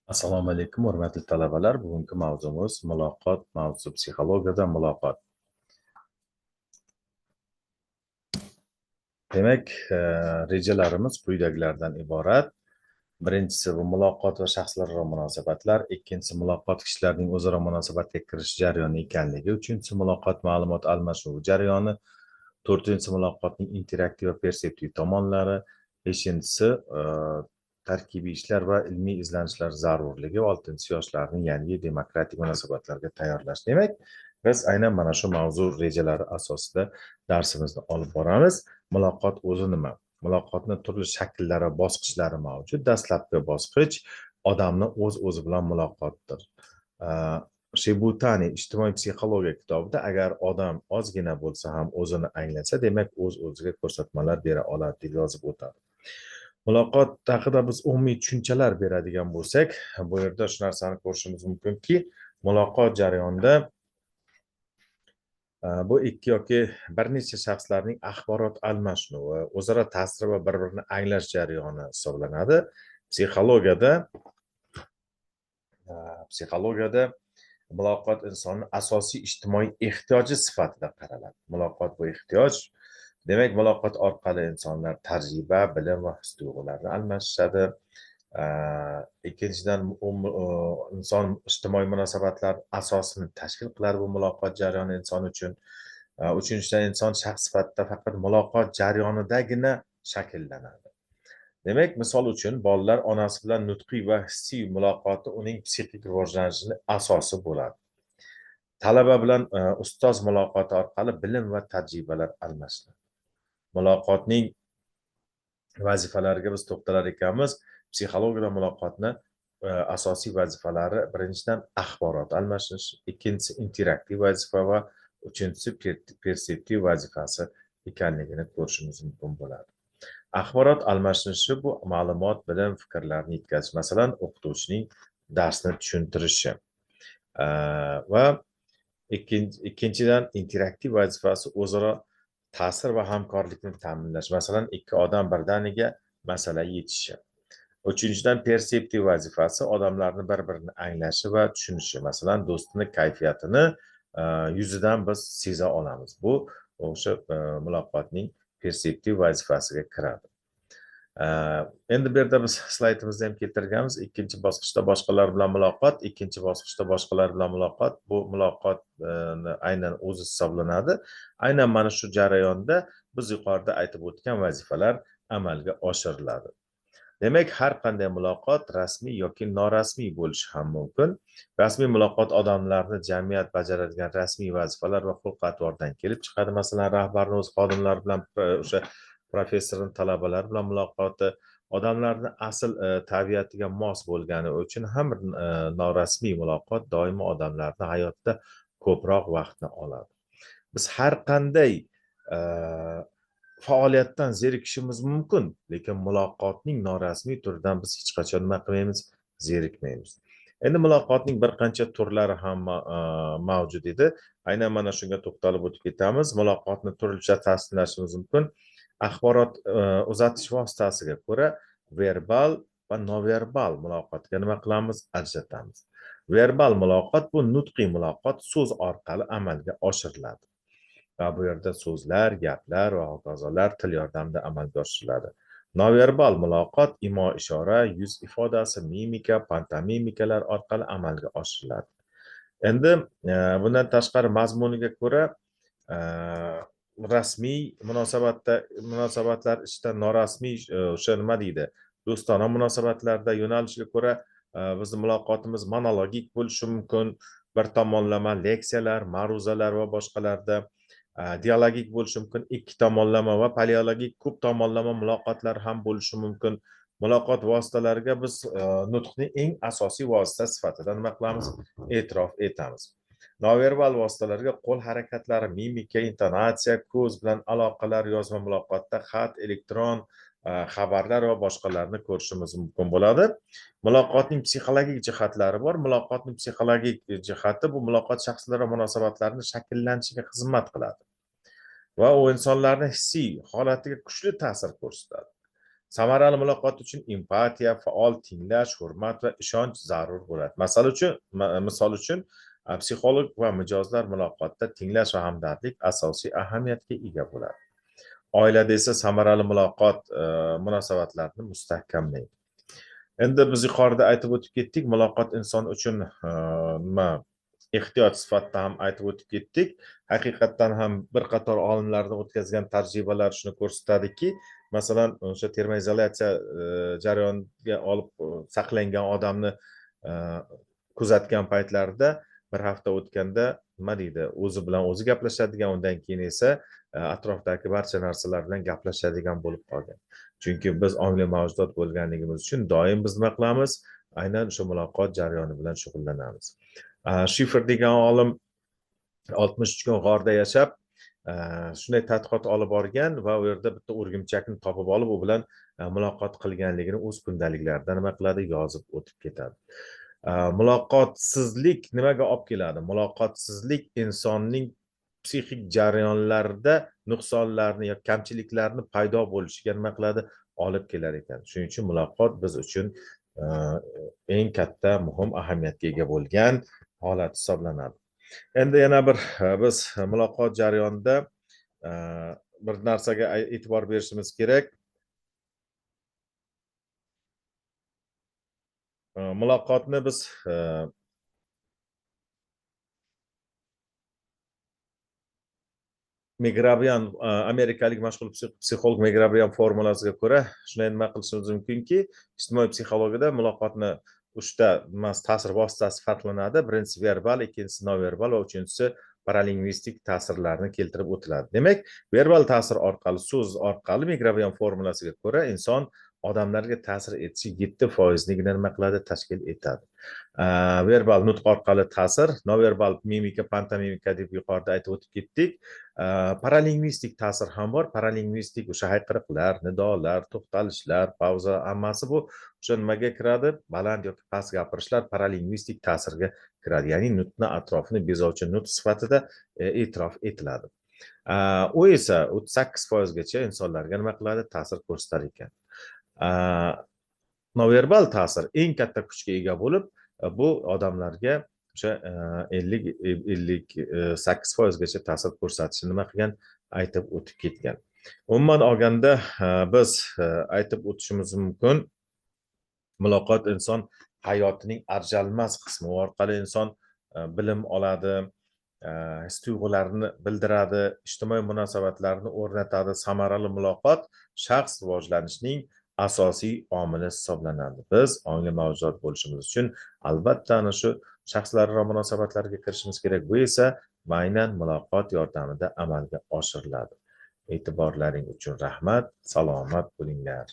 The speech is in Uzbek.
Assalomu alaykum, hurmatli talabalar. Bugungi mavzumiz muloqot mavzusi, psixologiyada muloqot. Demak, rejalarimiz quyidagilardan iborat. Birinchisi bu muloqot va shaxslararo munosabatlar, ikkinchisi muloqot kishilarning o'zaro munosabatga kirish jarayoni ekanligi, uchinchisi muloqot ma'lumot almashuvi jarayoni, to'rtinchisi muloqotning interaktiv va perseptiv tomonlari, beshinchisi tarkibiy ishlar va ilmiy izlanishlar zarurligi, oltinchisi yoshlarni yangi demokratik munosabatlarga tayyorlash. Demak, biz aynan mana shu mavzu rejalari asosida darsimizni olib boramiz. Muloqot o'zi nima? Muloqotni turli shakllari, bosqichlari mavjud. Dastlabki bosqich odamni o'z-o'zi bilan muloqotdir. Shibutani ijtimoiy psixologiya kitobida agar odam ozgina bo'lsa ham o'zini anglasa, demak o'z-o'ziga ko'rsatmalar bera oladi deb yozib o'tadi. Muloqot haqida biz umumiy tushunchalar beradigan bo'lsak, bu yerda shu narsani ko'rishimiz mumkinki, muloqot jarayonida bu ikki yoki bir necha shaxslarning axborot almashinuvi, o'zaro ta'sir va bir-birini anglash jarayoni hisoblanadi. Psixologiyada muloqot insonning asosiy ijtimoiy ehtiyoji sifatida qaraladi. Muloqot bu ehtiyoj. Demak, muloqot orqali insonlar tajriba, bilim va his-tuyg'ularni almashishadi. Ikkinchidan, inson ijtimoiy munosabatlar asosini tashkil qiladi bu muloqot jarayoni inson uchun. Uchinchidan, inson shaxs sifatida faqat muloqot jarayonidagina shakllanadi. Demak, misol uchun, bolalar onasi bilan nutqiy va hissiy muloqoti uning psixik rivojlanishining asosi bo'ladi. Talaba bilan ustoz muloqoti orqali bilim va tajribalar almashiladi. Muloqotning vazifalariga biz to'xtalar ekanmiz. Psixologiyada muloqotni asosiy vazifalari birinchidan axborot almashish, ikkinchisi interaktiv vazifa va uchinchisi perseptiv vazifasi ekanligini ko'rishimiz mumkin bo'ladi. Axborot almashilishi bu ma'lumot, bilim, fikrlarni yetkazish, masalan, o'qituvchining darsni tushuntirishi. Va ikkinchidan interaktiv vazifasi o'zaro ta'sir va hamkorlikni ta'minlash, masalan, ikki odam birdaniga masala yechishi. Uchinchidan perseptiv vazifasi odamlarni bir-birini anglashi va tushunishi, masalan, do'stini kayfiyatini yuzidan biz seza olamiz. Bu o'sha muloqotning perseptiv vazifasiga kiradi. Endi bu yerda biz slaydimizda ham keltirganmiz. Ikkinchi bosqichda boshqalar bilan muloqot, ikkinchi bosqichda boshqalar bilan muloqot. Bu muloqot aynan o'zi hisoblanadi. Aynan mana shu jarayonda biz yuqorida aytib o'tgan vazifalar amalga oshiriladi. Demak, har qanday muloqot rasmiy yoki norasmiy bo'lishi ham mumkin. Rasmiy muloqot odamlarni jamiyat bajaradigan rasmiy vazifalar va xulq-atvordan kelib chiqadi. Masalan, rahbarning o'z xodimlari bilan, o'sha professorning talabalar bilan muloqoti odamlarning asl tabiatiga mos bo'lgani uchun ham norasmiy muloqot doimo odamlarning hayotda ko'proq vaqtni oladi. Biz har qanday faoliyatdan zerikishimiz mumkin, lekin muloqotning norasmiy turidan biz hech qachon nima qilmaymiz, zerikmaymiz. Endi muloqotning bir qancha turlari ham mavjud edi. Aynan mana shunga to'xtalib o'tib ketamiz. Muloqotni turlicha taqsimlashimiz mumkin. Axborot uzatish vositasiga ko'ra verbal va noverbal muloqotga nima qilamiz? Ajratamiz. Verbal muloqot bu nutqiy muloqot, so'z orqali amalga oshiriladi. Va bu yerda so'zlar, gaplar va hokazolar til yordamida amalga oshiriladi. Noverbal muloqot imo ishora, yuz ifodasi, mimika, pantomimikalar orqali amalga oshiriladi. Endi bundan tashqari mazmuniga ko'ra rasmiy munosabatlar ichida norasmiy o'sha nima deydi? Do'stona munosabatlarda yo'nalishiga ko'ra bizning muloqotimiz monologik bo'lishi mumkin, bir tomonlama leksiyalar, ma'ruzalar va boshqalarda dialogik bo'lishi mumkin, ikki tomonlama va paleologik ko'p tomonlama muloqotlar ham bo'lishi mumkin. Muloqot vositalariga biz nutqning eng asosiy vositasi sifatida nima qilamiz? E'tirof etamiz. Noverbal vositalarga qo'l harakatlari, mimika, intonatsiya, ko'z bilan aloqalar, yozma muloqotda xat, elektron xabarlar va boshqalarni ko'rishimiz mumkin bo'ladi. Muloqotning psixologik jihatlari bor. Muloqotning psixologik jihati bu muloqot shaxslar va munosabatlarning shakllanishiga xizmat qiladi va u insonlarning hissiy holatiga kuchli ta'sir ko'rsatadi. Samarali muloqot uchun empatiya, faol tinglash, hurmat va ishonch zarur bo'ladi. Misol uchun, psixolog va mijozlar muloqotda tinglash va hamdardlik asosiy ahamiyatga ega bo'ladi. Oilada esa samarali muloqot munosabatlarni mustahkamlaydi. Endi biz yuqorida aytib o'tib ketdik, muloqot inson uchun nima ehtiyoj sifatida ham aytib o'tib ketdik. Haqiqatdan ham bir qator olimlarning o'tkazgan tajribalar shuni ko'rsatadiki, masalan, o'sha termoizolyatsiya jarayoniga olib saqlangan odamni kuzatgan paytlarida bir hafta o'tganda nima deydi, o'zi bilan o'zi gaplashadigan, undan keyin esa atrofdagi barcha narsalar bilan gaplashadigan bo'lib qolgan. Chunki biz ongli mavjudot bo'lganligimiz uchun doim biz nima qilamiz? Aynan o'sha muloqot jarayoni bilan shug'ullanamiz. Shifr degan olim 63 kun g'orda yashab, shunday tadqiqot olib borgan va u yerda bitta o'rgimchakni topib olib, u bilan muloqot qilganligini o'z kundaliklaridan nima qiladi? Yozib o'tib ketadi. Muloqotsizlik nimaga olib keladi? Muloqotsizlik insonning psixik jarayonlarida nuqsonlarni yoki kamchiliklarni paydo bo'lishiga nima qiladi? Olib kelar ekan. Shuning uchun muloqot biz uchun eng katta muhim ahamiyatga ega bo'lgan holat hisoblanadi. Endi yana bir biz muloqot jarayonida bir narsaga e'tibor berishimiz kerak. Muloqotni biz Megrabian, amerikalik mashhur psixolog Megrabian formulasiga ko'ra shunday nima qilishimiz mumkinki, ijtimoiy psixologiyada muloqotni 3 ta ta'sir vositasi farqlanadi. Birinchisi verbal, ikkinchisi noverbal va uchinchisi paralingvistik ta'sirlarni keltirib o'tiladi. Demak, verbal ta'sir orqali, so'z orqali Megrabian formulasiga ko'ra inson odamlarga ta'sir etishi 7%nigina nima qiladi? Tashkil etadi. Verbal nutq orqali ta'sir, noverbal mimika, pantomimika deb yuqorida aytib o'tib ketdik. Paralingvistik ta'sir ham bor. Paralingvistik o'sha hayqiriqlar, nidolar, to'xtalishlar, pauza, hammasi bu o'sha nimaga kiradi? Baland yoki past gapirishlar paralingvistik ta'sirga kiradi. Ya'ni nutqni atrofini bezovchi nutq sifatida e'tirof etiladi. U esa 38% gacha insonlarga nima qiladi? Ta'sir ko'rsatar ekan. Noverbal ta'sir eng katta kuchga ega bo'lib, bu odamlarga o'sha 58% gacha ta'sir ko'rsatishini nima qilgan? Aytib o'tib ketgan. Umuman olganda biz aytib o'tishimiz mumkin, muloqot inson hayotining ajralmas qismi. U orqali inson bilim oladi, his-tuyg'ularini bildiradi, ijtimoiy munosabatlarni o'rnatadi. Samarali muloqot shaxs rivojlanishining asosiy omili hisoblanadi. Biz ongli mavjudot bo'lishimiz uchun albatta ana shu shaxslararo munosabatlarga kirishimiz kerak. Bu esa aynan muloqot yordamida amalga oshiriladi. E'tiborlaring uchun rahmat. Salomat bo'linglar.